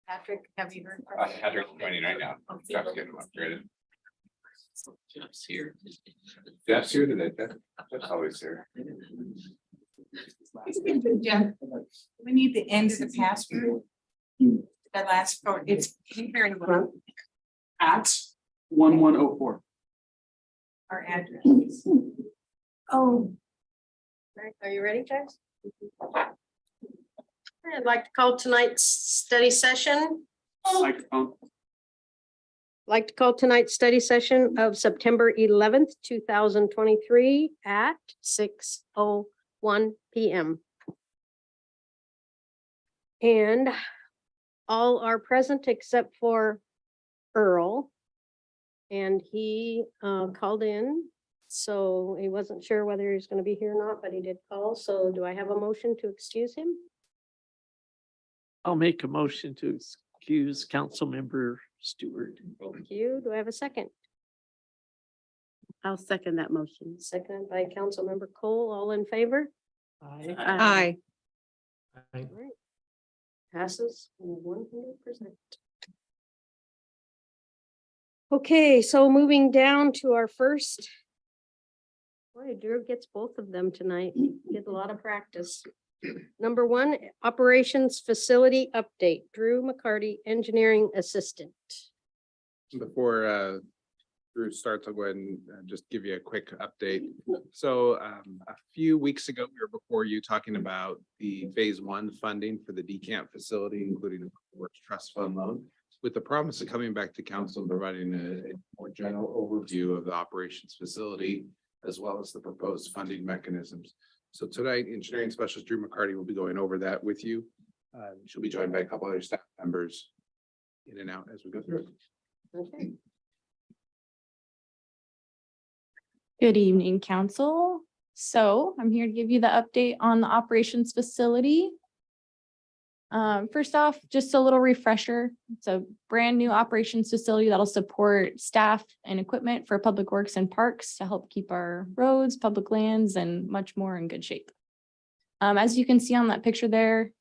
Patrick, have you heard? Patrick's joining right now. Jeff's getting him upgraded. Jeff's here. Jeff's here today. Jeff's always here. Yeah, we need the end of the password. The last part, it's very well, At 1104. our address. Oh. Right, are you ready, guys? I'd like to call tonight's study session. Microphone. Like to call tonight's study session of September 11th, 2023 at 6:01 p.m. And all are present except for Earl. And he called in, so he wasn't sure whether he's going to be here or not, but he did call. So do I have a motion to excuse him? I'll make a motion to excuse Councilmember Stewart. Thank you. Do I have a second? I'll second that motion. Seconded by Councilmember Cole. All in favor? Aye. All right. Passes 100%. Okay, so moving down to our first. Boy, Drew gets both of them tonight. Get a lot of practice. Number one, operations facility update. Drew McCarty, engineering assistant. Before Drew starts, I'll go ahead and just give you a quick update. So a few weeks ago, we were before you talking about the phase one funding for the decamp facility, including the Works Trust Fund loan, with the promise of coming back to council and providing a more general overview of the operations facility, as well as the proposed funding mechanisms. So tonight, engineering specialist Drew McCarty will be going over that with you. She'll be joined by a couple other staff members in and out as we go through it. Okay. Good evening, council. So I'm here to give you the update on the operations facility. First off, just a little refresher. It's a brand new operations facility that'll support staff and equipment for public works and parks to help keep our roads, public lands, and much more in good shape. As you can see on that picture there,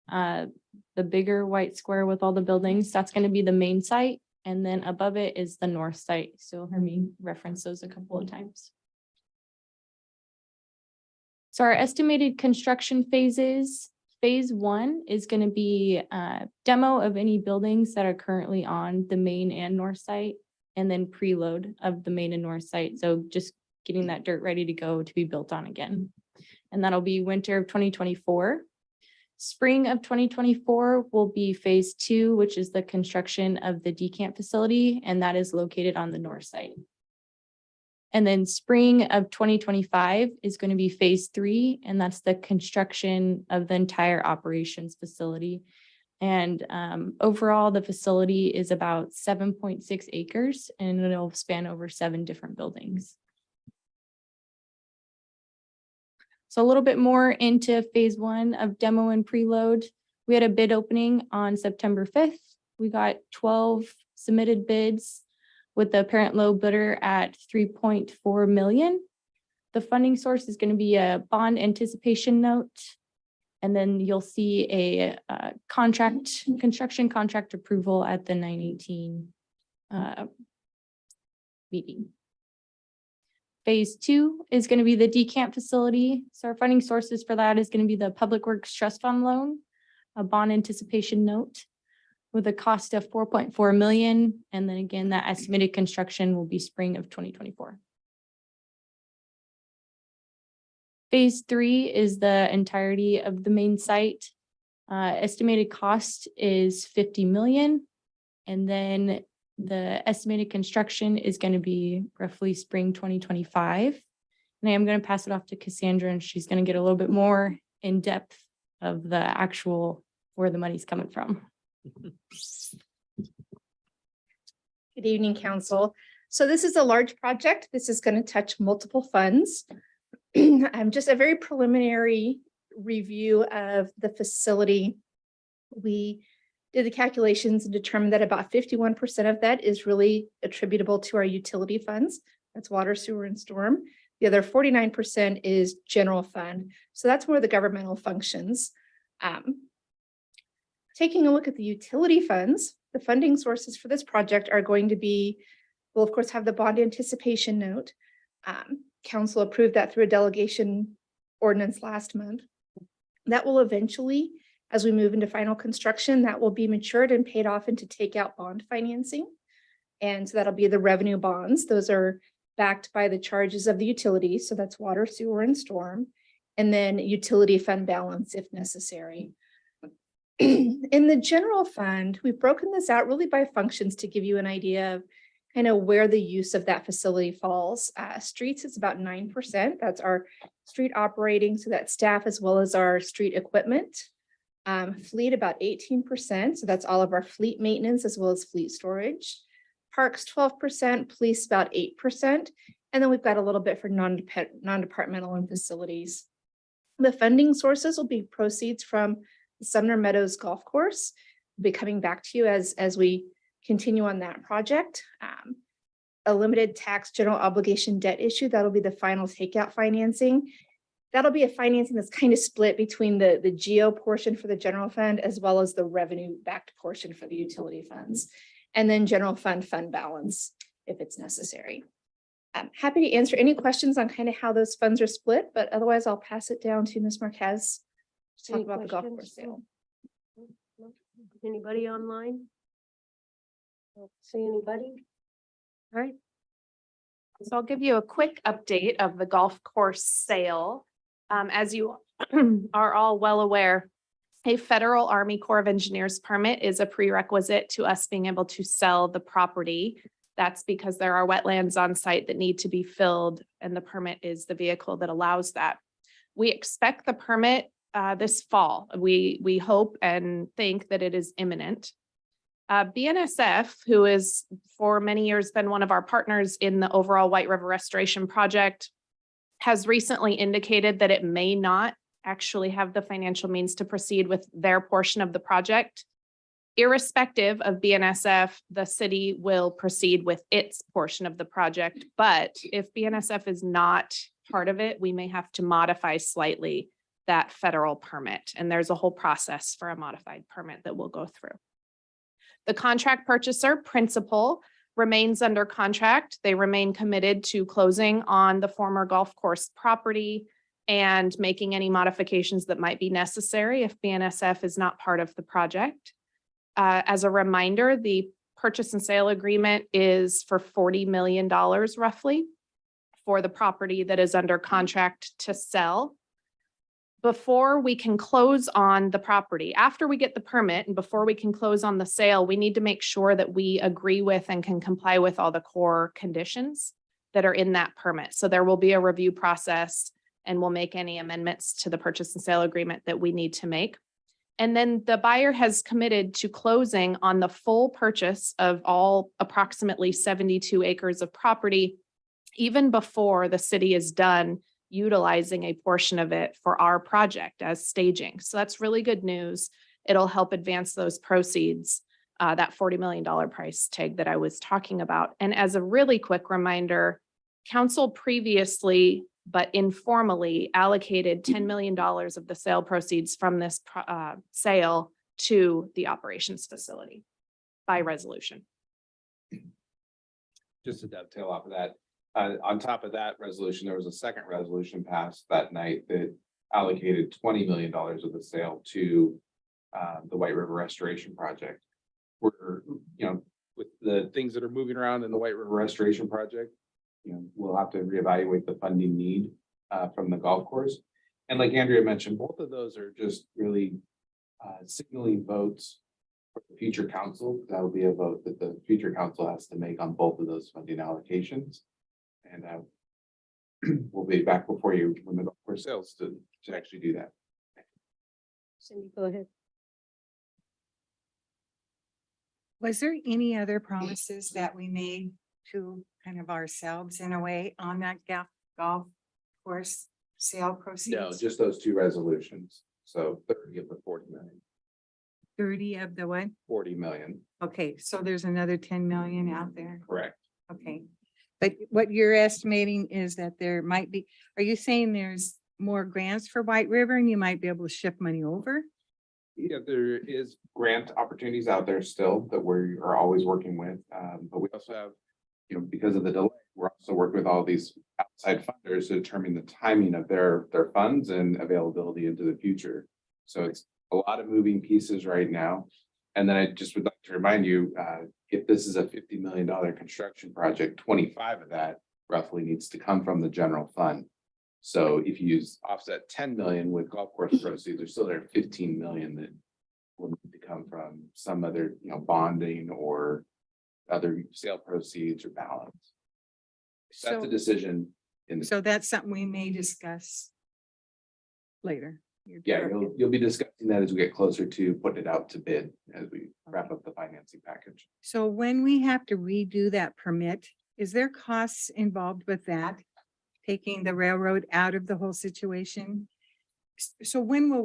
the bigger white square with all the buildings, that's going to be the main site. And then above it is the north site. So you'll hear me reference those a couple of times. So our estimated construction phases, phase one is going to be a demo of any buildings that are currently on the main and north site, and then preload of the main and north site. So just getting that dirt ready to go to be built on again. And that'll be winter of 2024. Spring of 2024 will be phase two, which is the construction of the decamp facility, and that is located on the north side. And then spring of 2025 is going to be phase three, and that's the construction of the entire operations facility. And overall, the facility is about 7.6 acres, and it'll span over 7 different buildings. So a little bit more into phase one of demo and preload. We had a bid opening on September 5th. We got 12 submitted bids with the apparent low bidder at 3.4 million. The funding source is going to be a bond anticipation note. And then you'll see a construction contract approval at the 9/18 meeting. Phase two is going to be the decamp facility. So our funding sources for that is going to be the Public Works Trust Fund loan, a bond anticipation note with a cost of 4.4 million. And then again, that estimated construction will be spring of 2024. Phase three is the entirety of the main site. Estimated cost is 50 million. And then the estimated construction is going to be roughly spring 2025. And I am going to pass it off to Cassandra, and she's going to get a little bit more in depth of the actual where the money's coming from. Good evening, council. So this is a large project. This is going to touch multiple funds. Just a very preliminary review of the facility. We did the calculations and determined that about 51% of that is really attributable to our utility funds. That's water, sewer, and storm. The other 49% is general fund. So that's more the governmental functions. Taking a look at the utility funds, the funding sources for this project are going to be, we'll of course have the bond anticipation note. Council approved that through a delegation ordinance last month. That will eventually, as we move into final construction, that will be matured and paid off into takeout bond financing. And so that'll be the revenue bonds. Those are backed by the charges of the utilities. So that's water, sewer, and storm. And then utility fund balance if necessary. In the general fund, we've broken this out really by functions to give you an idea of kind of where the use of that facility falls. Streets is about 9%. That's our street operating, so that's staff as well as our street equipment. Fleet about 18%, so that's all of our fleet maintenance as well as fleet storage. Parks 12%, police about 8%, and then we've got a little bit for non-departmental and facilities. The funding sources will be proceeds from the Sumner Meadows Golf Course. We'll be coming back to you as we continue on that project. A limited tax general obligation debt issue, that'll be the final takeout financing. That'll be a financing that's kind of split between the GEO portion for the general fund as well as the revenue backed portion for the utility funds. And then general fund balance if it's necessary. I'm happy to answer any questions on kind of how those funds are split, but otherwise I'll pass it down to Ms. Marquez to talk Any about the golf course questions? sale. Anybody online? Don't see anybody? All right, So I'll give you a quick update of the golf course sale. As you are all well aware, a federal Army Corps of Engineers permit is a prerequisite to us being able to sell the property. That's because there are wetlands on site that need to be filled, and the permit is the vehicle that allows that. We expect the permit this fall. We hope and think that it is imminent. BNSF, who is for many years been one of our partners in the overall White River Restoration Project, has recently indicated that it may not actually have the financial means to proceed with their portion of the project. Irrespective of BNSF, the city will proceed with its portion of the project. But if BNSF is not part of it, we may have to modify slightly that federal permit. And there's a whole process for a modified permit that we'll go through. The contract purchaser, Principal, remains under contract. They remain committed to closing on the former golf course property and making any modifications that might be necessary if BNSF is not part of the project. As a reminder, the purchase and sale agreement is for $40 million roughly for the property that is under contract to sell. Before we can close on the property, after we get the permit and before we can close on the sale, we need to make sure that we agree with and can comply with all the core conditions that are in that permit. So there will be a review process and we'll make any amendments to the purchase and sale agreement that we need to make. And then the buyer has committed to closing on the full purchase of all approximately 72 acres of property, even before the city is done utilizing a portion of it for our project as staging. So that's really good news. It'll help advance those proceeds, that $40 million price tag that I was talking about. And as a really quick reminder, council previously, but informally allocated $10 million of the sale proceeds from this sale to the operations facility by resolution. Just to dovetail off of that, on top of that resolution, there was a second resolution passed that night that allocated $20 million of the sale to the White River Restoration Project. We're, with the things that are moving around in the White River Restoration Project, we'll have to reevaluate the funding need from the golf course. And like Andrea mentioned, both of those are just really signaling votes for the future council. That'll be a vote that the future council has to make on both of those funding allocations. And we'll be back before you when the golf course sales to actually do that. Cindy, go ahead. Was there any other promises that we made to kind of ourselves in a way on that golf course sale proceeds? No, just those two resolutions. So 30 of the 40 million. 30 of the what? 40 million, Okay, so there's another 10 million out there. correct. Okay. But what you're estimating is that there might be, are you saying there's more grants for White River and you might be able to shift money over? Yeah, there is grant opportunities out there still that we are always working with, but we also have, because of the delay, we're also working with all these outside funders to determine the timing of their funds and availability into the future. So it's a lot of moving pieces right now. And then I just would like to remind you, if this is a $50 million construction project, 25 of that roughly needs to come from the general fund. So if you use offset 10 million with golf course proceeds, there's still there 15 million that will need to come from some other, bonding or other sale proceeds or balance. That's a So, decision in the, so that's something we may discuss later. yeah, you'll be discussing that as we get closer to putting it out to bid as we wrap up the financing package. So when we have to redo that permit, is there costs involved with that? Taking the railroad out of the whole situation? So when will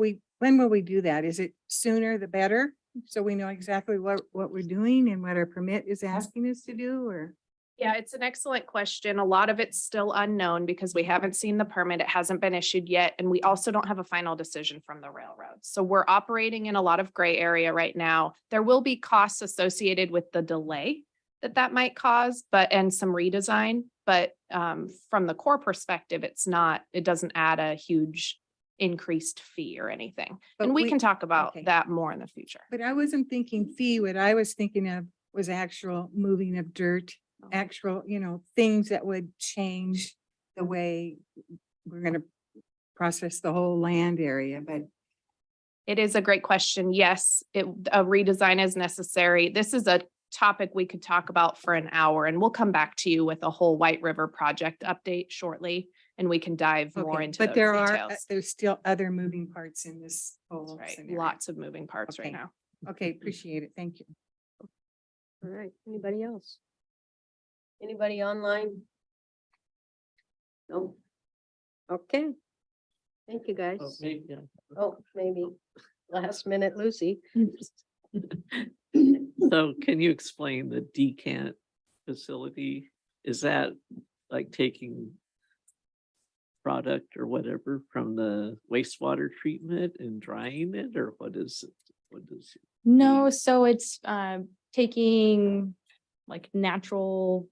we do that? Is it sooner the better? So we know exactly what we're doing and what our permit is asking us to do, or? Yeah, it's an excellent question. A lot of it's still unknown because we haven't seen the permit. It hasn't been issued yet. And we also don't have a final decision from the railroad. So we're operating in a lot of gray area right now. There will be costs associated with the delay that might cause, and some redesign. But from the core perspective, it doesn't add a huge increased fee or anything. But And we we- can talk about okay. that more in the future. But I wasn't thinking fee. What I was thinking of was actual moving of dirt, actual, things that would change the way we're gonna process the whole land area, but It is a great question. Yes, a redesign is necessary. This is a topic we could talk about for an hour, and we'll come back to you with a whole White River project update shortly, and we can dive more okay, into but those there are, details. there's still other moving parts in this That's whole right. scenario. Lots of moving parts right Okay. now. Okay, appreciate it. Thank you. All right, anybody else? Anybody online? No. Okay. Thank you, guys. Oh, maybe, yeah. Oh, maybe last minute Lucy. So can you explain the decant facility? Is that like taking product or whatever from the wastewater treatment and drying it, or what is it? What is it? No, so it's taking like natural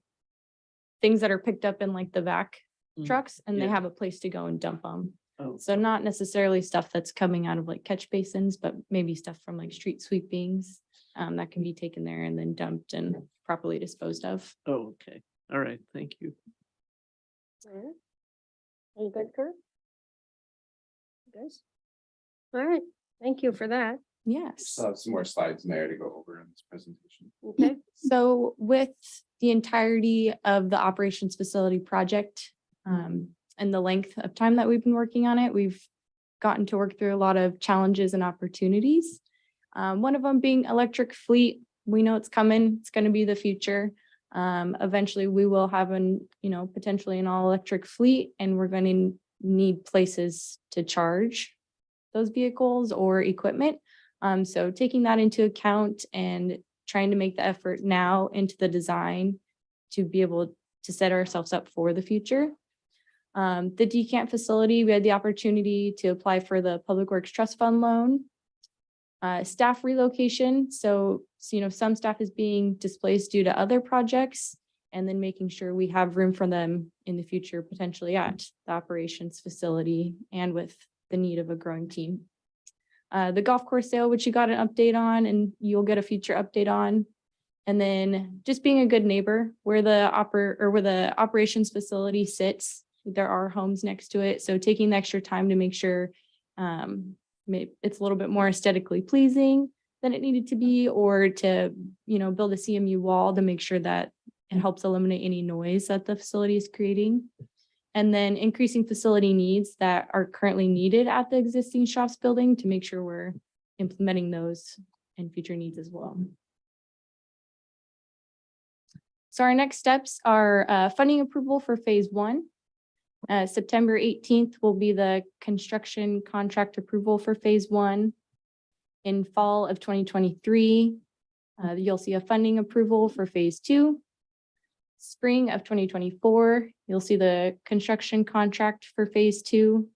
things that are picked up in like the vac Mm, trucks, and they yeah. have a place to go and dump them. Oh, So not necessarily stuff that's coming out of like catch basins, but maybe stuff from like street sweepings that can be taken there and then dumped and properly disposed of. oh, okay. All right, thank you. All right. Are you good, Kurt? Guys? All right, thank you for that. Yes. Still have some more slides in there to go over in this presentation. Okay, So with the entirety of the operations facility project, and the length of time that we've been working on it, we've gotten to work through a lot of challenges and opportunities. One of them being electric fleet. We know it's coming. It's going to be the future. Eventually we will have potentially an all electric fleet, and we're going to need places to charge those vehicles or equipment. So taking that into account and trying to make the effort now into the design to be able to set ourselves up for the future. The decant facility, we had the opportunity to apply for the Public Works Trust Fund loan. Staff relocation, so some staff is being displaced due to other projects, and then making sure we have room for them in the future, potentially at the operations facility and with the need of a growing team. The golf course sale, which you got an update on and you'll get a future update on. And then just being a good neighbor where the operations facility sits, there are homes next to it. So taking the extra time to make sure it's a little bit more aesthetically pleasing than it needed to be, or to, build a CMU wall to make sure that it helps eliminate any noise that the facility is creating. And then increasing facility needs that are currently needed at the existing shops building to make sure we're implementing those and future needs as well. So our next steps are funding approval for phase 1. September 18th will be the construction contract approval for phase 1. In fall of 2023, you'll see a funding approval for phase 2. Spring of 2024, you'll see the construction contract for phase 2.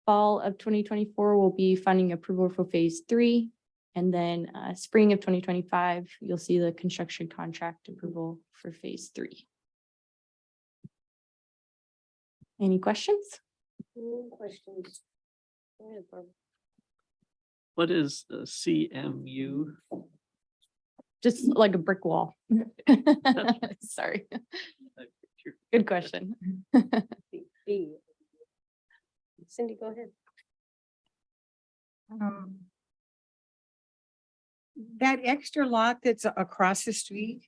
fall of 2024 will be funding approval for phase 3. And then spring of 2025, you'll see the construction contract approval for phase 3. Any questions? Any questions? Go ahead, Barbara. What is the CMU? Just like a brick wall. Sorry. Good question. B. Cindy, go ahead. That extra lot that's across the street.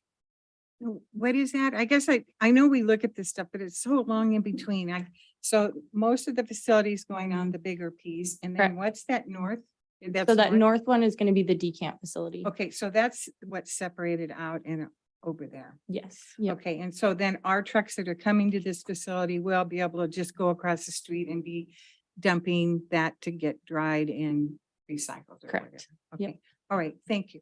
What is that? I guess I know we look at this stuff, but it's so long in between. So most of the facilities going on the bigger piece, and then Correct. what's that north? That's So that north one is going to be the decant facility. Okay, so that's what's separated out and over there. Yes. Yep. Okay, and so then our trucks that are coming to this facility will be able to just go across the street and be dumping that to get dried and recycled. or Correct. whatever. Yep. Okay, all right, thank you.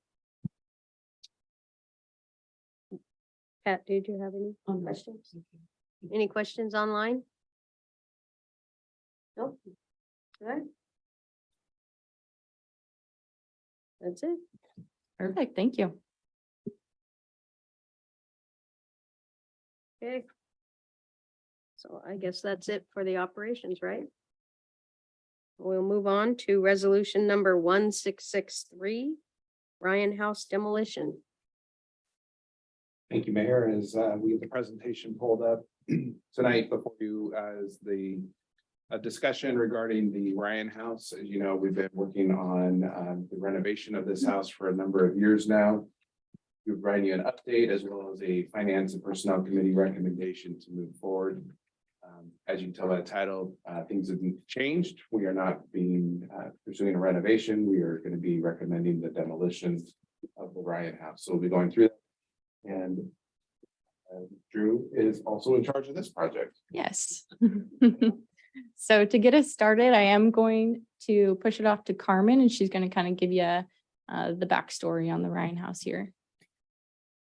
Pat, did you have any questions? Any questions online? Nope. All right. That's it. Perfect. Thank you. Okay. So I guess that's it for the operations, right? We'll move on to resolution number 1663, Ryan House demolition. Thank you, Mayor. As we have the presentation pulled up tonight before you as the discussion regarding the Ryan House. As you know, we've been working on the renovation of this house for a number of years now. We're providing you an update as well as a Finance and Personnel Committee recommendation to move forward. As you can tell by the title, things have changed. We are not pursuing a renovation. We are going to be recommending the demolition of the Ryan House. So we'll be going through that. And Drew is also in charge of this project. Yes. So to get us started, I am going to push it off to Carmen, and she's going to kind of give you the backstory on the Ryan House here.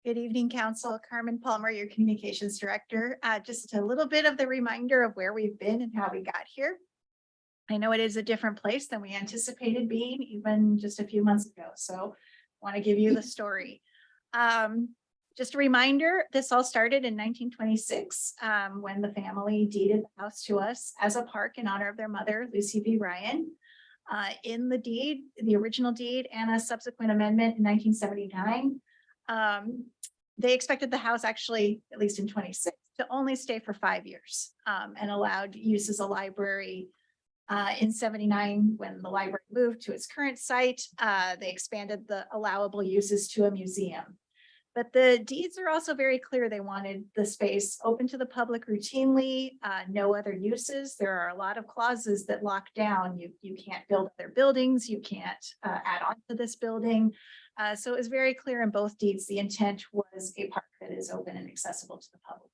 Good evening, Council. Carmen Palmer, your Communications Director. Just a little bit of the reminder of where we've been and how we got here. I know it is a different place than we anticipated being even just a few months ago, so I want to give you the story. Just a reminder, this all started in 1926 when the family deeded the house to us as a park in honor of their mother, Lucy V. Ryan. In the deed, the original deed and a subsequent amendment in 1979, they expected the house actually, at least in 26, to only stay for 5 years and allowed use as a library. In 79, when the library moved to its current site, they expanded the allowable uses to a museum. But the deeds are also very clear. They wanted the space open to the public routinely, no other uses. There are a lot of clauses that lock down. You can't build other buildings. You can't add on to this building. So it was very clear in both deeds. The intent was a park that is open and accessible to the public.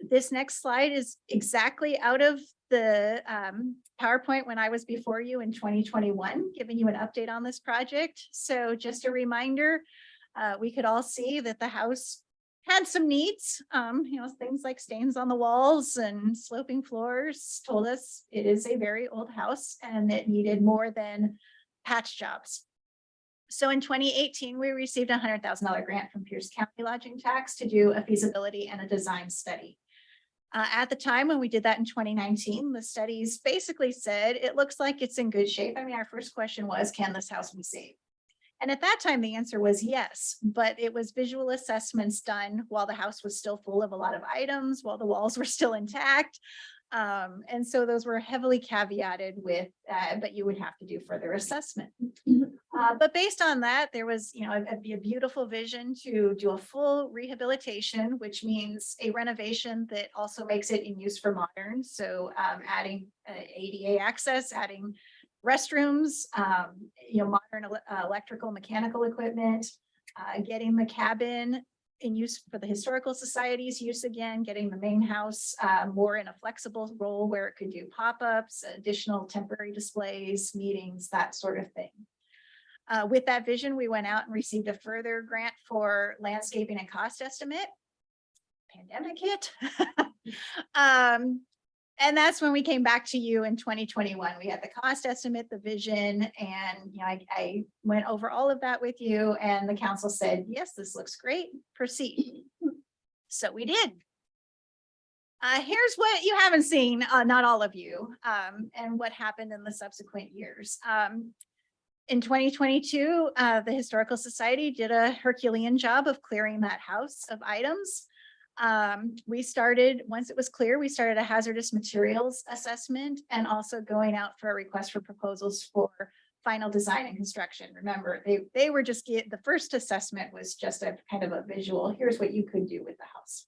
This next slide is exactly out of the PowerPoint when I was before you in 2021, giving you an update on this project. So just a reminder, we could all see that the house had some needs, things like stains on the walls and sloping floors told us it is a very old house and it needed more than patch jobs. So in 2018, we received a $100,000 grant from Pierce County Lodging Tax to do a feasibility and a design study. At the time when we did that in 2019, the studies basically said, it looks like it's in good shape. I mean, our first question was, can this house be saved? And at that time, the answer was yes, but it was visual assessments done while the house was still full of a lot of items, while the walls were still intact. And so those were heavily caveated with, but you would have to do further assessment. But based on that, there was, a beautiful vision to do a full rehabilitation, which means a renovation that also makes it in use for modern. So adding ADA access, adding restrooms, modern electrical, mechanical equipment, getting the cabin in use for the historical society's use again, getting the main house more in a flexible role where it could do pop-ups, additional temporary displays, meetings, that sort of thing. With that vision, we went out and received a further grant for landscaping and cost estimate. Pandemic hit. And that's when we came back to you in 2021. We had the cost estimate, the vision, and I went over all of that with you, and the council said, yes, this looks great, proceed. So we did. Here's what you haven't seen, not all of you, and what happened in the subsequent years. In 2022, the Historical Society did a Herculean job of clearing that house of items. We started, once it was clear, we started a hazardous materials assessment and also going out for a request for proposals for final design and construction. Remember, they were just the first assessment was just a kind of a visual, here's what you could do with the house.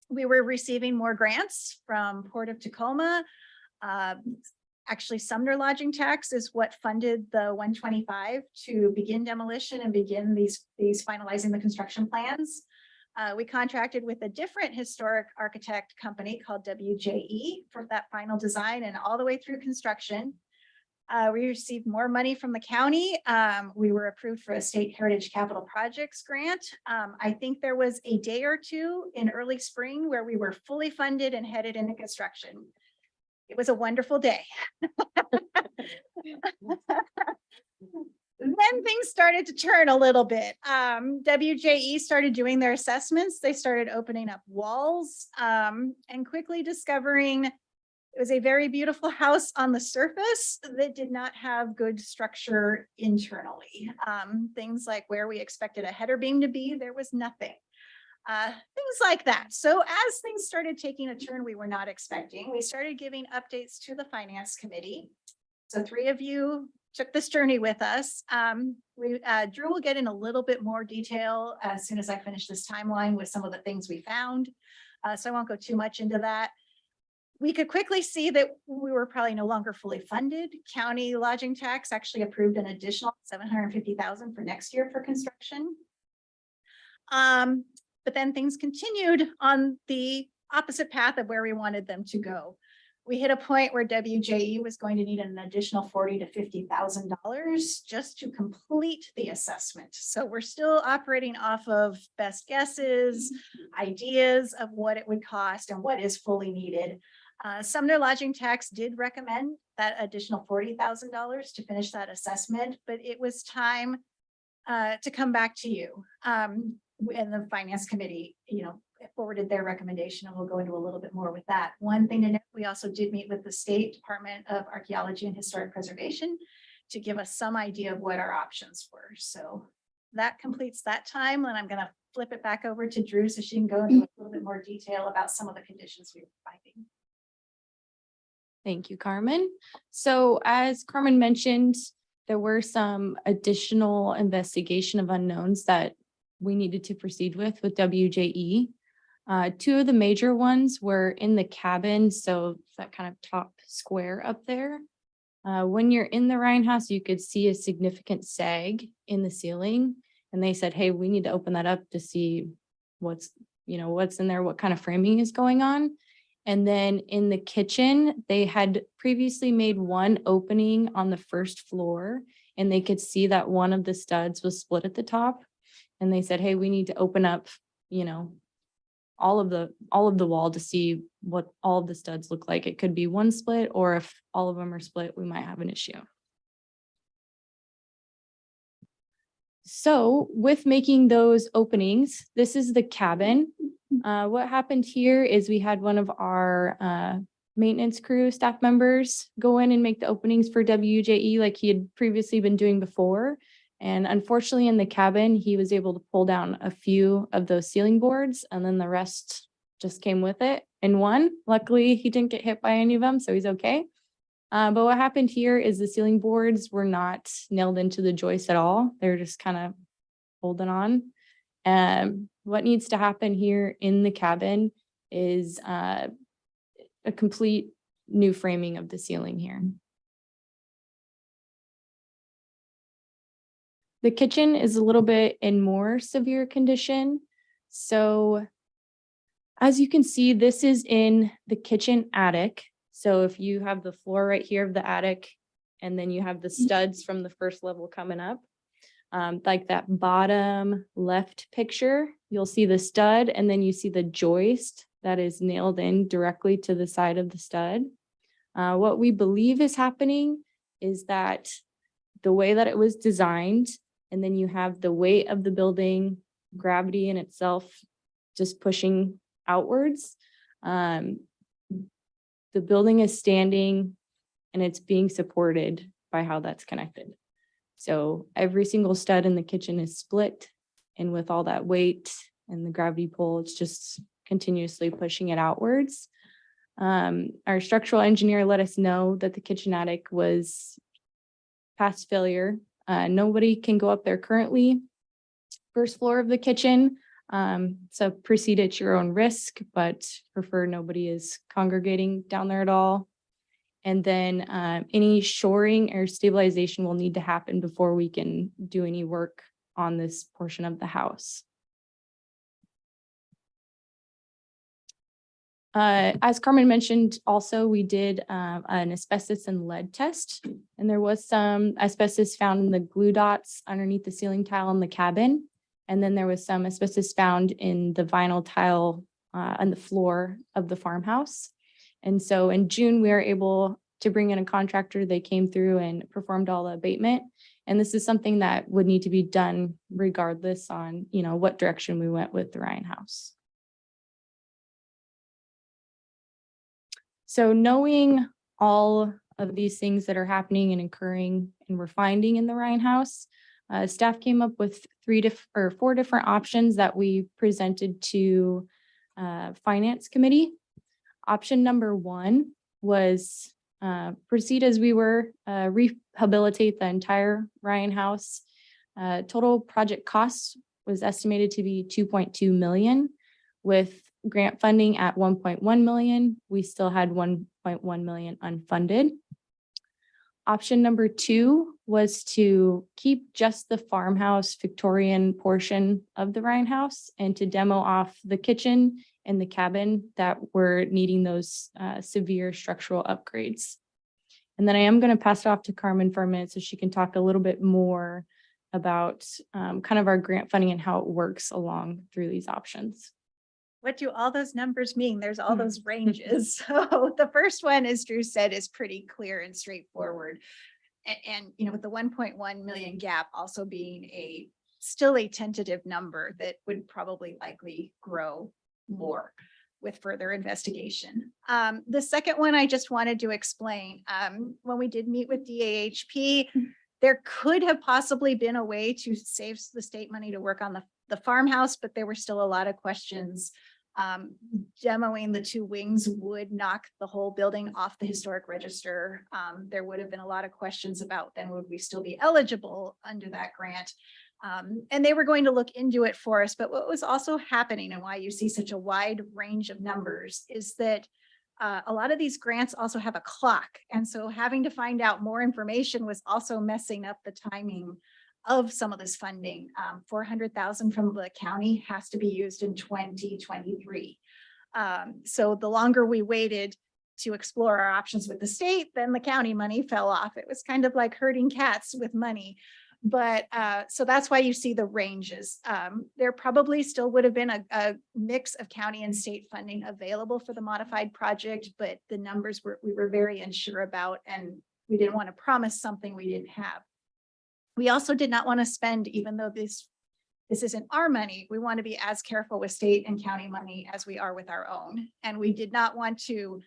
We were receiving more grants from Port of Tacoma. Actually, Sumner Lodging Tax is what funded the 125 to begin demolition and begin these finalizing the construction plans. We contracted with a different historic architect company called WJE for that final design and all the way through construction. We received more money from the county. We were approved for a state heritage capital projects grant. I think there was a day or two in early spring where we were fully funded and headed into construction. It was a wonderful day. Then things started to turn a little bit. WJE started doing their assessments. They started opening up walls and quickly discovering it was a very beautiful house on the surface that did not have good structure internally. Things like where we expected a header beam to be, there was nothing. Things like that. So as things started taking a turn we were not expecting, we started giving updates to the finance committee. So 3 of you took this journey with us. Drew will get in a little bit more detail as soon as I finish this timeline with some of the things we found. So I won't go too much into that. We could quickly see that we were probably no longer fully funded. County lodging tax actually approved an additional $750,000 for next year for construction. But then things continued on the opposite path of where we wanted them to go. We hit a point where WJE was going to need an additional $40,000 to $50,000 just to complete the assessment. So we're still operating off of best guesses, ideas of what it would cost and what is fully needed. Sumner Lodging Tax did recommend that additional $40,000 to finish that assessment, but it was time to come back to you. And the finance committee, forwarded their recommendation, and we'll go into a little bit more with that. One thing to note, we also did meet with the State Department of Archaeology and Historic Preservation to give us some idea of what our options were. So that completes that time, and I'm going to flip it back over to Drew so she can go into a little bit more detail about some of the conditions we were finding. Thank you, Carmen. So as Carmen mentioned, there were some additional investigation of unknowns that we needed to proceed with WJE. 2 of the major ones were in the cabin. So that kind of top square up there. When you're in the Ryan house, you could see a significant sag in the ceiling. And they said, hey, we need to open that up to see what's in there, what kind of framing is going on. And then in the kitchen, they had previously made one opening on the first floor, and they could see that one of the studs was split at the top. And they said, hey, we need to open up, all of the wall to see what all of the studs look like. It could be one split, or if all of them are split, we might have an issue. So with making those openings, this is the cabin. What happened here is we had one of our maintenance crew staff members go in and make the openings for WJE like he had previously been doing before. And unfortunately in the cabin, he was able to pull down a few of those ceiling boards, and then the rest just came with it in one. Luckily, he didn't get hit by any of them, so he's okay. But what happened here is the ceiling boards were not nailed into the joist at all. They're just kind of holding on. What needs to happen here in the cabin is a complete new framing of the ceiling here. The kitchen is a little bit in more severe condition. So as you can see, this is in the kitchen attic. So if you have the floor right here of the attic, and then you have the studs from the first level coming up, like that bottom left picture, you'll see the stud, and then you see the joist that is nailed in directly to the side of the stud. What we believe is happening is that the way that it was designed, and then you have the weight of the building, gravity in itself, just pushing outwards. The building is standing and it's being supported by how that's connected. So every single stud in the kitchen is split, and with all that weight and the gravity pull, it's just continuously pushing it outwards. Our structural engineer let us know that the kitchen attic was past failure. Nobody can go up there currently. First floor of the kitchen. So proceed at your own risk, but prefer nobody is congregating down there at all. And then any shoring or stabilization will need to happen before we can do any work on this portion of the house. As Carmen mentioned, also, we did an asbestos and lead test, and there was some asbestos found in the glue dots underneath the ceiling tile in the cabin. And then there was some asbestos found in the vinyl tile on the floor of the farmhouse. And so in June, we were able to bring in a contractor. They came through and performed all the abatement. And this is something that would need to be done regardless on, what direction we went with the Ryan House. So knowing all of these things that are happening and occurring and we're finding in the Ryan House, staff came up with 4 different options that we presented to Finance Committee. Option number 1 was proceed as we were, rehabilitate the entire Ryan House. Total project costs was estimated to be $2.2 million, with grant funding at $1.1 million. We still had $1.1 million unfunded. Option number 2 was to keep just the farmhouse Victorian portion of the Ryan House and to demo off the kitchen and the cabin that were needing those severe structural upgrades. And then I am going to pass it off to Carmen for a minute so she can talk a little bit more about kind of our grant funding and how it works along through these options. What do all those numbers mean? There's all those ranges. So the first one, as Drew said, is pretty clear and straightforward. And with the 1.1 million gap also being still a tentative number that would probably likely grow more with further investigation. The second one I just wanted to explain, when we did meet with DAHP, there could have possibly been a way to save the state money to work on the farmhouse, but there were still a lot of questions. Demoing the 2 wings would knock the whole building off the historic register. There would have been a lot of questions about then would we still be eligible under that grant? And they were going to look into it for us. But what was also happening and why you see such a wide range of numbers is that a lot of these grants also have a clock. And so having to find out more information was also messing up the timing of some of this funding. $400,000 from the county has to be used in 2023. So the longer we waited to explore our options with the state, then the county money fell off. It was kind of like herding cats with money. But so that's why you see the ranges. There probably still would have been a mix of county and state funding available for the modified project, but the numbers we were very unsure about, and we didn't want to promise something we didn't have. We also did not want to spend, even though this isn't our money, we want to be as careful with state and county money as we are with our own. And we did not want to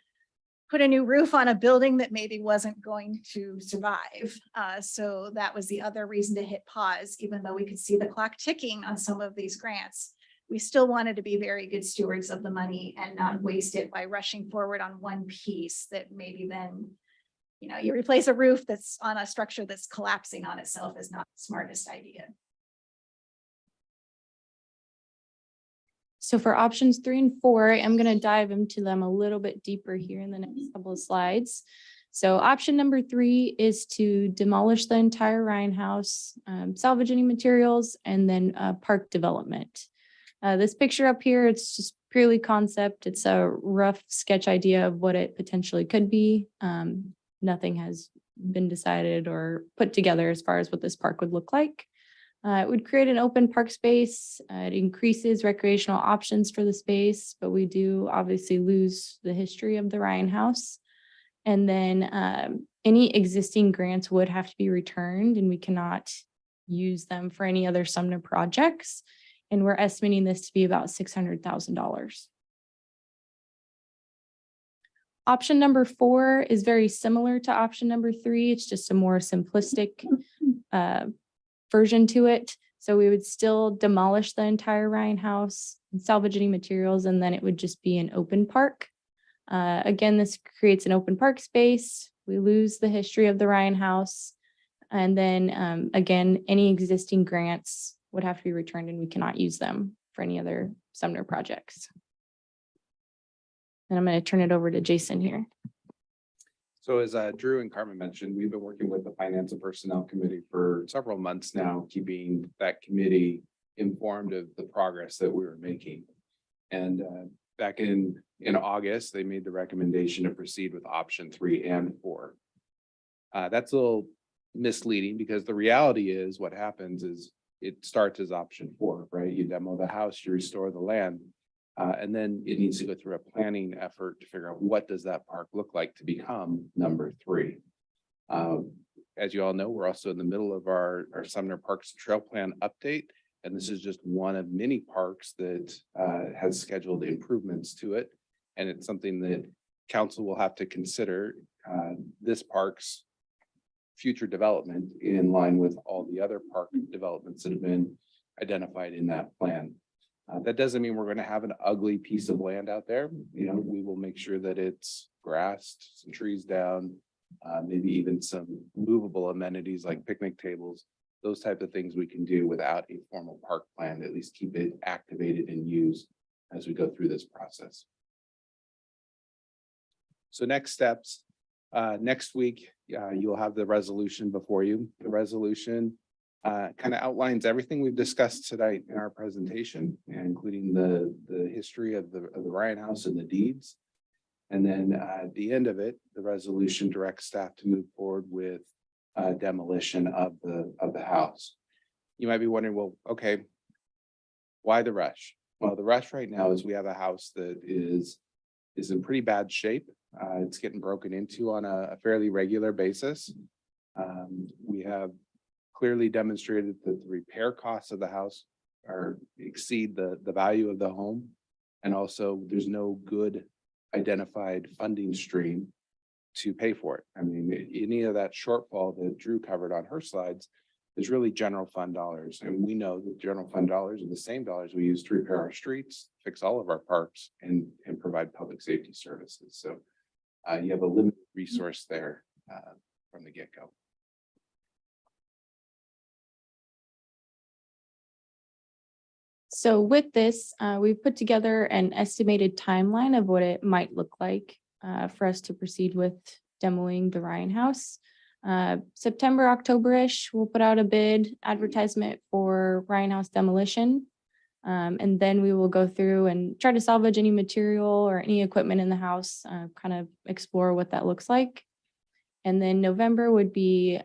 put a new roof on a building that maybe wasn't going to survive. So that was the other reason to hit pause, even though we could see the clock ticking on some of these grants. We still wanted to be very good stewards of the money and not waste it by rushing forward on one piece that maybe then, you replace a roof that's on a structure that's collapsing on itself is not the smartest idea. So for options 3 and 4, I'm going to dive into them a little bit deeper here in the next couple of slides. So option number 3 is to demolish the entire Ryan House, salvage any materials, and then park development. This picture up here, it's just purely concept. It's a rough sketch idea of what it potentially could be. Nothing has been decided or put together as far as what this park would look like. It would create an open park space. It increases recreational options for the space, but we do obviously lose the history of the Ryan House. And then any existing grants would have to be returned, and we cannot use them for any other Sumner projects. And we're estimating this to be about $600,000. Option number 4 is very similar to option number 3. It's just a more simplistic version to it. So we would still demolish the entire Ryan House and salvage any materials, and then it would just be an open park. Again, this creates an open park space. We lose the history of the Ryan House. And then again, any existing grants would have to be returned, and we cannot use them for any other Sumner projects. And I'm going to turn it over to Jason here. So as Drew and Carmen mentioned, we've been working with the Finance and Personnel Committee for several months now, keeping that committee informed of the progress that we were making. And back in August, they made the recommendation to proceed with option 3 and 4. That's a little misleading because the reality is what happens is it starts as option 4, right? You demo the house, you restore the land. And then it needs to go through a planning effort to figure out what does that park look like to become number 3. As you all know, we're also in the middle of our Sumner Parks Trail Plan update. And this is just one of many parks that has scheduled improvements to it. And it's something that council will have to consider this park's future development in line with all the other park developments that have been identified in that plan. That doesn't mean we're going to have an ugly piece of land out there. You know, we will make sure that it's grassed, some trees down, maybe even some movable amenities like picnic tables, those type of things we can do without a formal park plan, at least keep it activated and used as we go through this process. So next steps, next week, you'll have the resolution before you. The resolution kind of outlines everything we've discussed tonight in our presentation, including the history of the Ryan House and the deeds. And then at the end of it, the resolution directs staff to move forward with demolition of the house. You might be wondering, well, okay, why the rush? Well, the rush right now is we have a house that is in pretty bad shape. It's getting broken into on a fairly regular basis. We have clearly demonstrated that the repair costs of the house exceed the value of the home. And also there's no good identified funding stream to pay for it. I mean, any of that shortfall that Drew covered on her slides is really general fund dollars. And we know that general fund dollars are the same dollars we use to repair our streets, fix all of our parks, and provide public safety services. So you have a limited resource there from the get-go. So with this, we've put together an estimated timeline of what it might look like for us to proceed with demoing the Ryan House. September, October-ish, we'll put out a bid advertisement for Ryan House demolition. And then we will go through and try to salvage any material or any equipment in the house, kind of explore what that looks like. And then November would be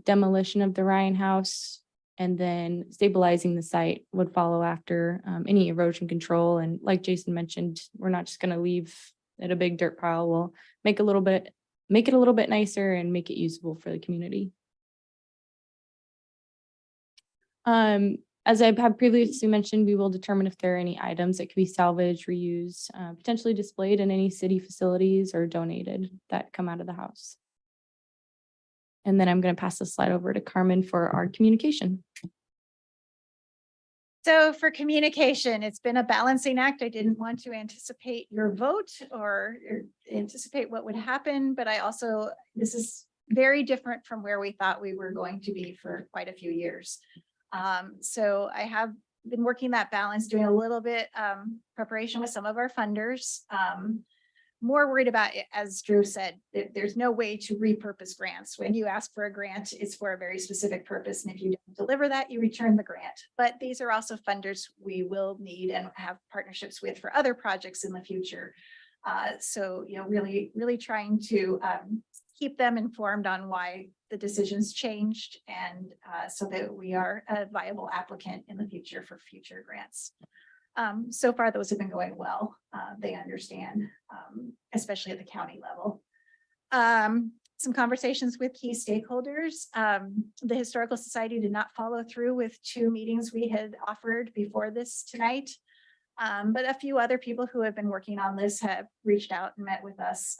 demolition of the Ryan House. And then stabilizing the site would follow after any erosion control. And like Jason mentioned, we're not just going to leave it a big dirt pile. We'll make it a little bit nicer and make it usable for the community. As I have previously mentioned, we will determine if there are any items that could be salvaged, reused, potentially displayed in any city facilities or donated that come out of the house. And then I'm going to pass the slide over to Carmen for our communication. So for communication, it's been a balancing act. I didn't want to anticipate your vote or anticipate what would happen, but this is very different from where we thought we were going to be for quite a few years. So I have been working that balance, doing a little bit preparation with some of our funders. More worried about, as Drew said, there's no way to repurpose grants. When you ask for a grant, it's for a very specific purpose. And if you don't deliver that, you return the grant. But these are also funders we will need and have partnerships with for other projects in the future. So, really trying to keep them informed on why the decisions changed and so that we are a viable applicant in the future for future grants. So far, those have been going well. They understand, especially at the county level. Some conversations with key stakeholders. The Historical Society did not follow through with 2 meetings we had offered before this tonight. But a few other people who have been working on this have reached out and met with us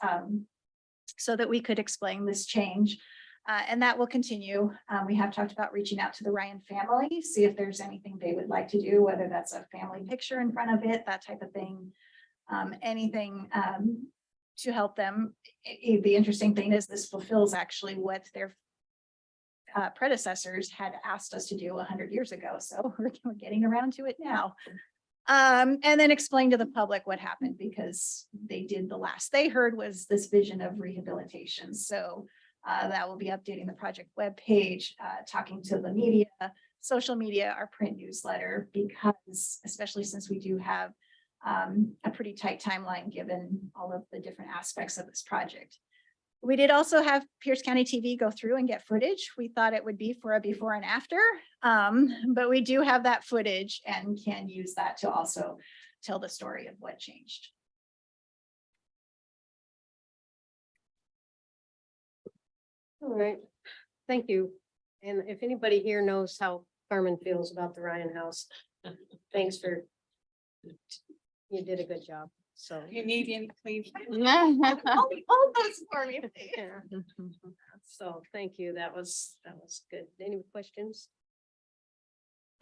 so that we could explain this change. And that will continue. We have talked about reaching out to the Ryan family, see if there's anything they would like to do, whether that's a family picture in front of it, that type of thing. Anything to help them. The interesting thing is this fulfills actually what their predecessors had asked us to do 100 years ago. So we're getting around to it now. And then explain to the public what happened, because they did, the last they heard was this vision of rehabilitation. So that will be updating the project webpage, talking to the media, social media, our print newsletter, because especially since we do have a pretty tight timeline given all of the different aspects of this project. We did also have Pierce County TV go through and get footage. We thought it would be for a before and after, but we do have that footage and can use that to also tell the story of what changed. All right, thank you. And if anybody here knows how Carmen feels about the Ryan House, thanks for, you did a good job, so. You need any clean. Hold those for me. Yeah. So thank you. That was good. Any questions?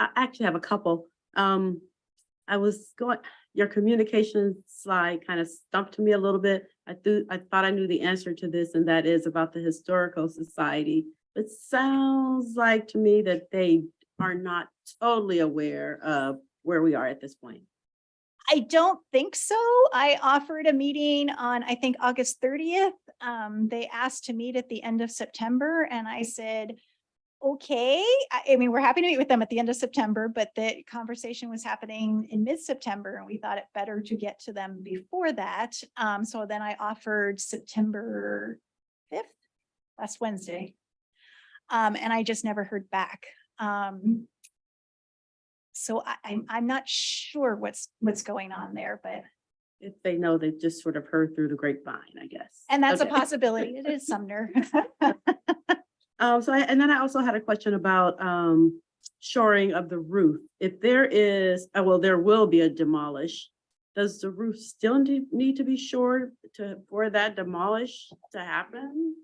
I actually have a couple. I was going, your communication slide kind of stumped me a little bit. I thought I knew the answer to this, and that is about the Historical Society. It sounds like to me that they are not totally aware of where we are at this point. I don't think so. I offered a meeting on, I think, August 30th. They asked to meet at the end of September, and I said, okay. I mean, we're happy to meet with them at the end of September, but the conversation was happening in mid-September, and we thought it better to get to them before that. So then I offered September 5th, last Wednesday. And I just never heard back. So I'm not sure what's going on there, but. If they know, they just sort of heard through the grapevine, I guess. And that's a Okay. possibility. It is Sumner. And then I also had a question about shoring of the roof. If there is, well, there will be a demolish. Does the roof still need to be shored for that demolish to happen?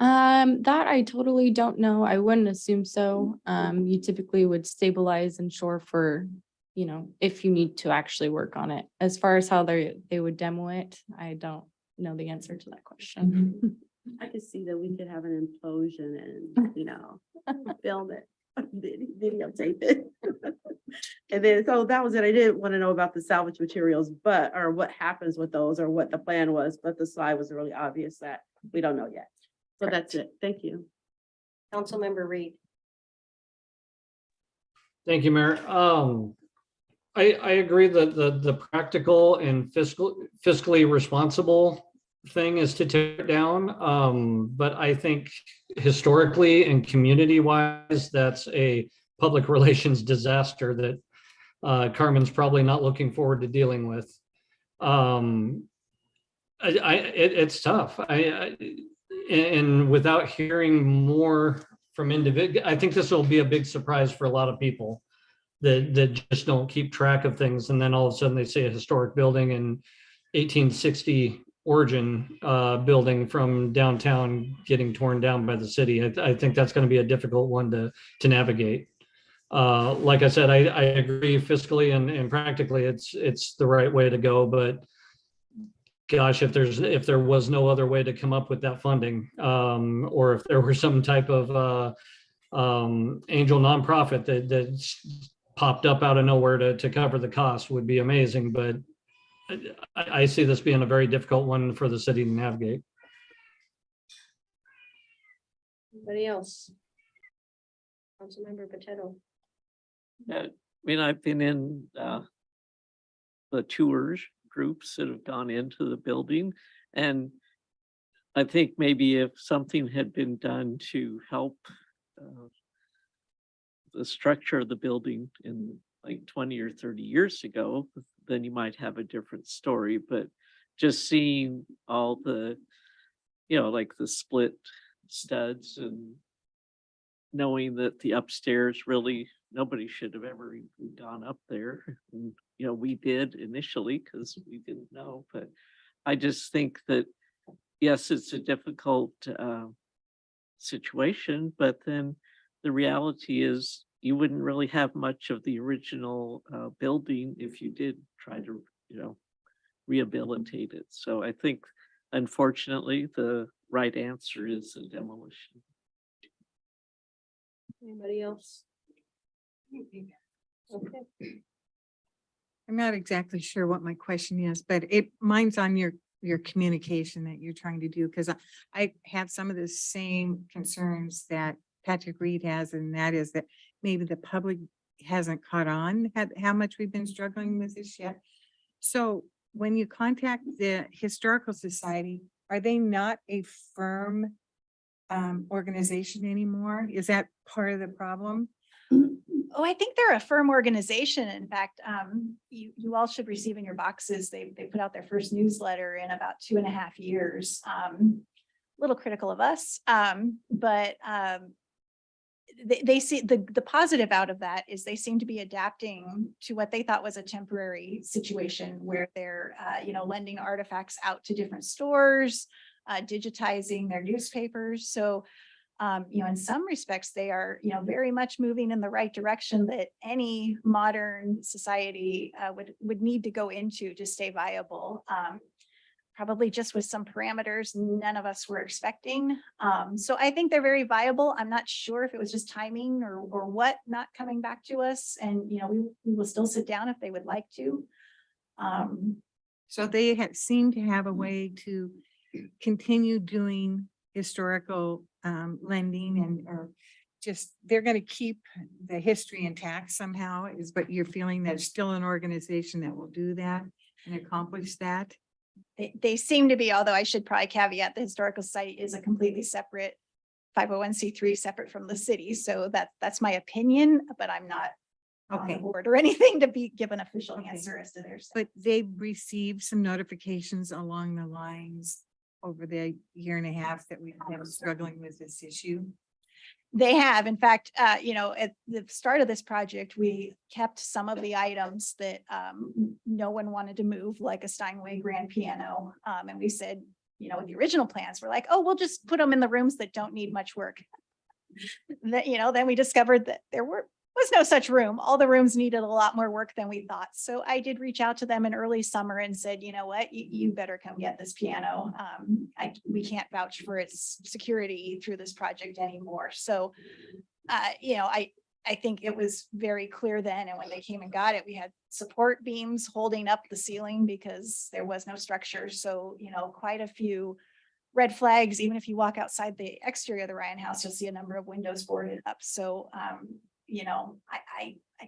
That I totally don't know. I wouldn't assume so. You typically would stabilize and shore for, you know, if you need to actually work on it. As far as how they would demo it, I don't know the answer to that question. I could see that we could have an implosion and, you know, film it, videotape it. And then, so that was it. I didn't want to know about the salvage materials, or what happens with those, or what the plan was, but the slide was really obvious that we don't know yet. So that's it. Thank you. Councilmember Reed. Thank you, Mayor. I agree that the practical and fiscally responsible thing is to tear it down. But I think historically and community wise, that's a public relations disaster that Carmen's probably not looking forward to dealing with. It's tough. And without hearing more from individual, I think this will be a big surprise for a lot of people that just don't keep track of things. And then all of a sudden they say a historic building in 1860 origin building from downtown getting torn down by the city. I think that's going to be a difficult one to navigate. Like I said, I agree fiscally and practically it's the right way to go, but gosh, if there was no other way to come up with that funding, or if there were some type of angel nonprofit that popped up out of nowhere to cover the cost, would be amazing. But I see this being a very difficult one for the city to navigate. Anybody else? Councilmember Potato. I mean, I've been in the tours groups that have gone into the building, and I think maybe if something had been done to help the structure of the building in like 20 or 30 years ago, then you might have a different story. But just seeing all the, like the split studs and knowing that the upstairs really, nobody should have ever even gone up there. And, we did initially because we didn't know, but I just think that, yes, it's a difficult situation, but then the reality is you wouldn't really have much of the original building if you did try to, rehabilitate it. So I think, unfortunately, the right answer is a demolition. Anybody else? Okay. I'm not exactly sure what my question is, but mine's on your communication that you're trying to do, because I have some of the same concerns that Patrick Reed has, and that is that maybe the public hasn't caught on how much we've been struggling with this yet. So when you contact the Historical Society, are they not a firm organization anymore? Is that part of the problem? Oh, I think they're a firm organization. In fact, you all should receive in your boxes. They put out their first newsletter in about 2.5 years. Little critical of us, but they see the positive out of that is they seem to be adapting to what they thought was a temporary situation where they're lending artifacts out to different stores, digitizing their newspapers. So in some respects, they are, very much moving in the right direction that any modern society would need to go into to stay viable. Probably just with some parameters none of us were expecting. So I think they're very viable. I'm not sure if it was just timing or what not coming back to us. And, we will still sit down if they would like to. So they seem to have a way to continue doing historical lending or just, they're going to keep the history intact somehow, but you're feeling there's still an organization that will do that and accomplish that? They seem to be, although I should probably caveat, the Historical Society is a completely separate 501c3, separate from the city. So that's my opinion, but I'm not on the board or anything to give an official answer as to their. But they've received some notifications along the lines over the 1.5 that we've been struggling with this issue. They have, in fact, at the start of this project, we kept some of the items that no one wanted to move, like a Steinway grand piano. And we said, with the original plans, we're like, oh, we'll just put them in the rooms that don't need much work. Then we discovered that there was no such room. All the rooms needed a lot more work than we thought. So I did reach out to them in early summer and said, you know what, you better come get this piano. We can't vouch for its security through this project anymore. So, I think it was very clear then. And when they came and got it, we had support beams holding up the ceiling because there was no structure. So, quite a few red flags. Even if you walk outside the exterior of the Ryan House, you'll see a number of windows boarded up. So, I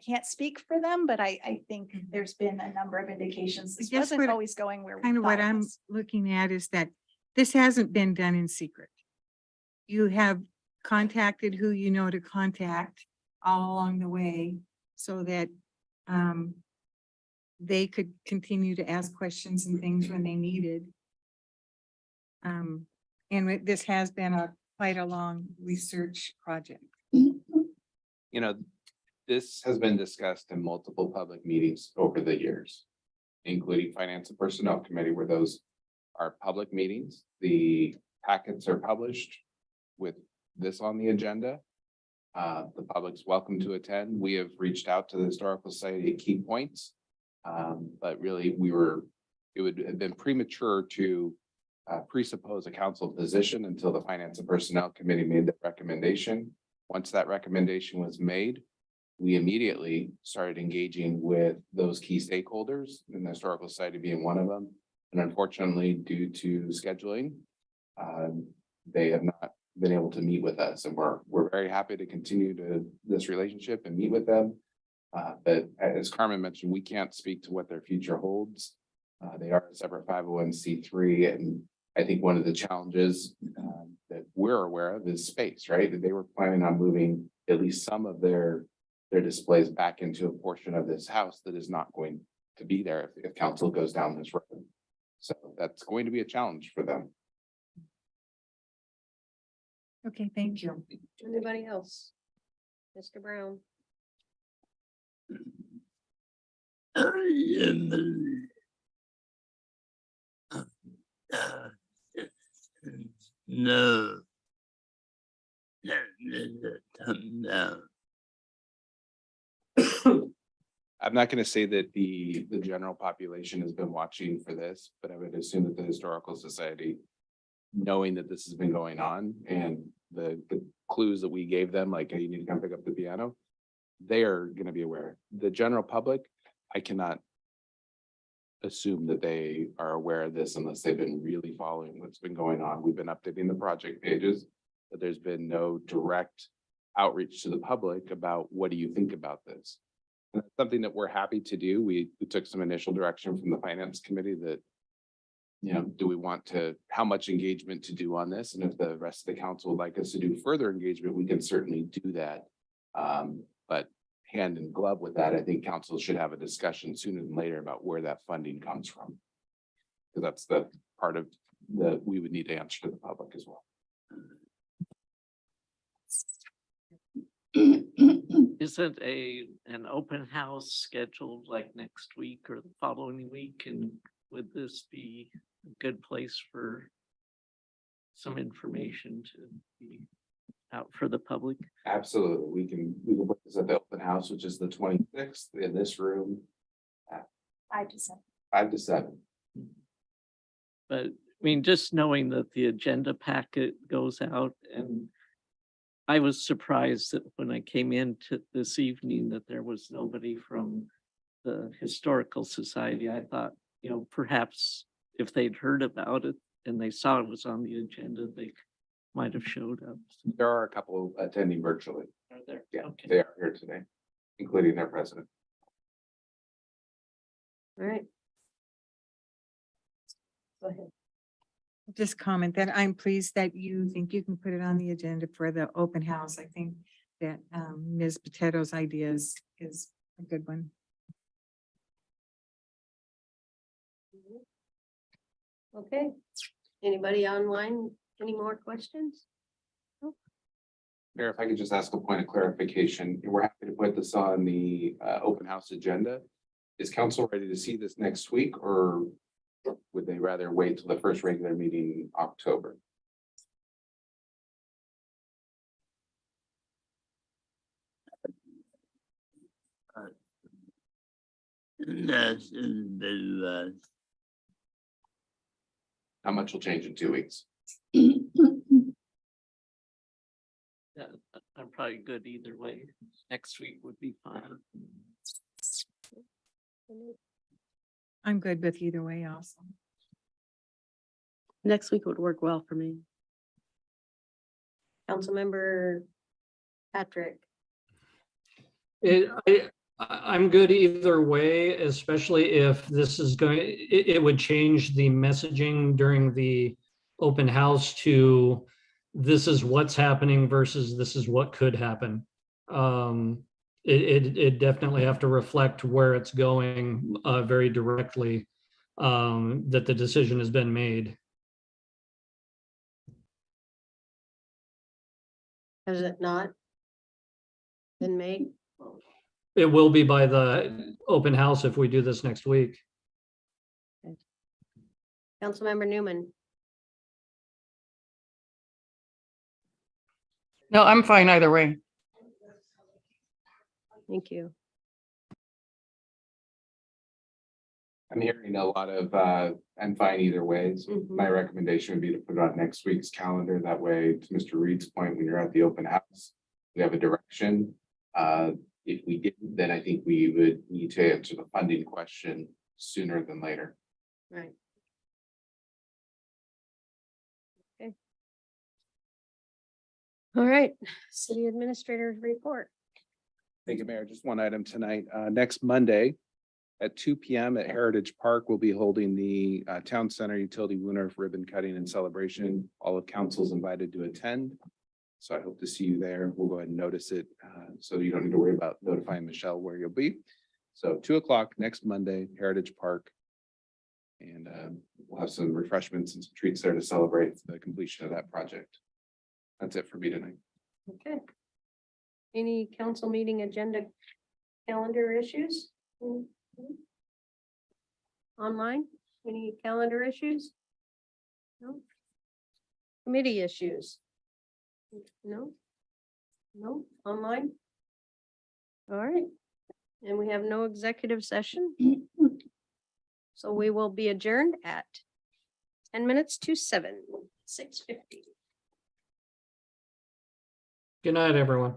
can't speak for them, but I think there's been a number of indications. This wasn't always going where we Kind of thought what it I'm was. looking at is that this hasn't been done in secret. You have contacted who you know to contact all along the way so that they could continue to ask questions and things when they needed. And this has been quite a long research project. This has been discussed in multiple public meetings over the years, including Finance and Personnel Committee, where those are public meetings. The packets are published with this on the agenda. The public's welcome to attend. We have reached out to the Historical Society at key points. But really it would have been premature to presuppose a council position until the Finance and Personnel Committee made the recommendation. Once that recommendation was made, we immediately started engaging with those key stakeholders, and the Historical Society being one of them. And unfortunately, due to scheduling, they have not been able to meet with us, and we're very happy to continue this relationship and meet with them. But as Carmen mentioned, we can't speak to what their future holds. They are a separate 501c3, and I think one of the challenges that we're aware of is space, right? That they were planning on moving at least some of their displays back into a portion of this house that is not going to be there if council goes down this road. So that's going to be a challenge for them. Okay, thank you. Anybody else? Mr. Brown? No. No. I'm not going to say that the general population has been watching for this, but I would assume that the Historical Society, knowing that this has been going on and the clues that we gave them, like, hey, you need to come pick up the piano, they are going to be aware. The general public, I cannot assume that they are aware of this unless they've been really following what's been going on. We've been updating the project pages, but there's been no direct outreach to the public about what do you think about this? And that's something that we're happy to do. We took some initial direction from the finance committee that, you know, do we want to, how much engagement to do on this? And if the rest of the council would like us to do further engagement, we can certainly do that. But hand in glove with that, I think council should have a discussion sooner than later about where that funding comes from. Because that's the part of the, we would need to answer to the public as well. Isn't an open house scheduled like next week or the following week? And would this be a good place for some information to be out for the public? Absolutely. We can put this at the open house, which is the 26th in this room, 5 to 7. 5 to 7. But I mean, just knowing that the agenda packet goes out, and I was surprised that when I came into this evening that there was nobody from the Historical Society. I thought, you know, perhaps if they'd heard about it and they saw it was on the agenda, they might have showed up. There are a couple attending virtually. Are there? Yeah, Okay. they are here today, including their president. All right. Go ahead. Just comment that I'm pleased that you think you can put it on the agenda for the open house. I think that Ms. Potato's idea is a good one. Okay, anybody online, any more questions? Mayor, if I could just ask a point of clarification, we're happy to put this on the open house agenda. Is council ready to see this next week, or would they rather wait till the first regular meeting in October? That's the How much will change in 2 weeks? Yeah, I'm probably good either way. Next week would be fine. I'm good with either way also. Next week would work well for me. Councilmember Patrick. I'm good either way, especially if this is going, it would change the messaging during the open house to this is what's happening versus this is what could happen. It definitely have to reflect where it's going very directly, that the decision has been made. Has it not been made? It will be by the open house if we do this next week. Councilmember Newman. No, I'm fine either way. Thank you. I'm hearing a lot of, I'm fine either ways. My recommendation would be to put it on next week's calendar. That way, to Mr. Reed's point, when you're at the open house, we have a direction. If we didn't, then I think we would need to answer the funding question sooner than later. Right. Okay. All right, city administrator's report. Thank you, Mayor. Just one item tonight. Next Monday, At 2 p.m. at Heritage Park, we'll be holding the Town Center Utility Winter Ribbon Cutting and Celebration. All of council's invited to attend. So I hope to see you there. We'll go ahead and notice it, so you don't need to worry about notifying Michelle where you'll be. So 2 o'clock next Monday, Heritage Park. And we'll have some refreshments and some treats there to celebrate the completion of that project. That's it for me tonight. Okay. Any council meeting agenda calendar issues? Online, any calendar issues? No. Committee issues? No? No, online? All right, and we have no executive session. So we will be adjourned at 10 minutes to 7, 6:50. Good night, everyone.